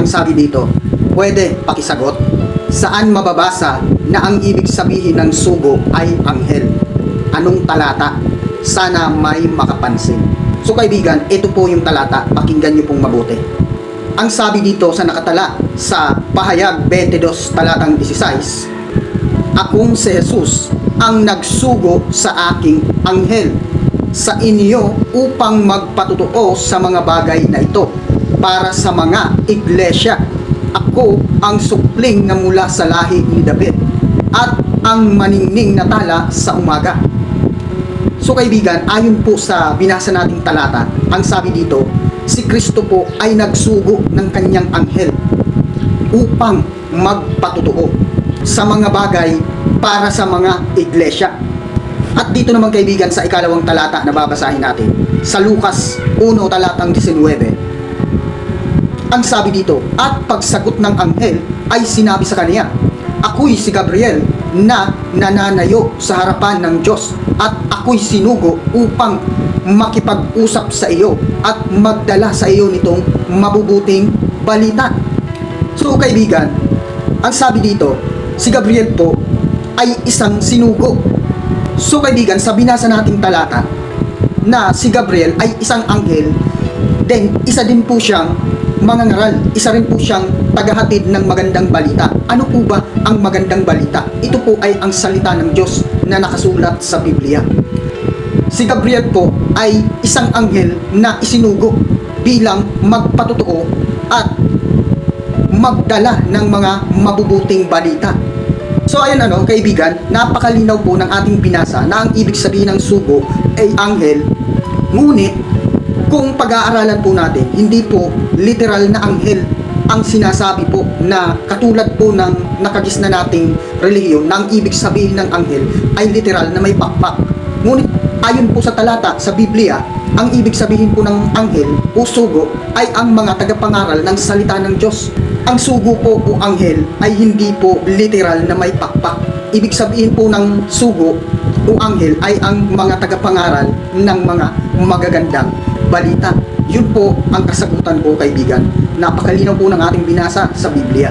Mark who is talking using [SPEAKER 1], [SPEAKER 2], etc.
[SPEAKER 1] Ang sabi dito, pwede pakisagot, saan mababasa na ang ibig sabihin ng sugo ay anghel? Anong talata? Sana may makapansin. So kaibigan, ito po yung talata, pakinggan niyo pong mabuti. Ang sabi dito sa nakatala sa Pahayag 22 talatang 16, akong si Jesus ang nagsugo sa aking anghel sa inyo upang magpatotoo sa mga bagay na ito para sa mga iglesia. Ako ang supling na mula sa lahi ni David at ang maningning na tala sa umaga. So kaibigan, ayon po sa binasa nating talata, ang sabi dito, si Kristo po ay nagsugo ng kanyang anghel upang magpatotoo sa mga bagay para sa mga iglesia. At dito naman kaibigan sa ikalawang talata na babasahin natin, sa Lucas 1 talatang 19, ang sabi dito, at pagsagot ng anghel ay sinabi sa kanya, ako'y si Gabriel na nananayo sa harapan ng Diyos at ako'y sinugo upang makipag-usap sa iyo at magdala sa iyo nitong mabubuting balita. So kaibigan, ang sabi dito, si Gabriel po ay isang sinugo. So kaibigan, sa binasa nating talata na si Gabriel ay isang anghel, then isa din po siyang mangangaral, isa rin po siyang tagahatid ng magandang balita. Ano po ba ang magandang balita? Ito po ay ang salita ng Diyos na nakasulat sa Biblia. Si Gabriel po ay isang anghel na isinugo bilang magpatotoo at magdala ng mga mabubuting balita. So ayun kaibigan, napakalinaw po ng ating binasa na ang ibig sabihin ng sugo ay anghel. Ngunit kung pag-aaralan po natin, hindi po literal na anghel ang sinasabi po na katulad po ng nakagis na nating relihiyon na ang ibig sabihin ng anghel ay literal na may pakpak. Ngunit ayon po sa talata sa Biblia, ang ibig sabihin po ng anghel o sugo ay ang mga tagapangaral ng salita ng Diyos. Ang sugo po o anghel ay hindi po literal na may pakpak. Ibig sabihin po ng sugo o anghel ay ang mga tagapangaral ng mga magagandang balita. Yun po ang kasagutan po kaibigan. Napakalinaw po ng ating binasa sa Biblia.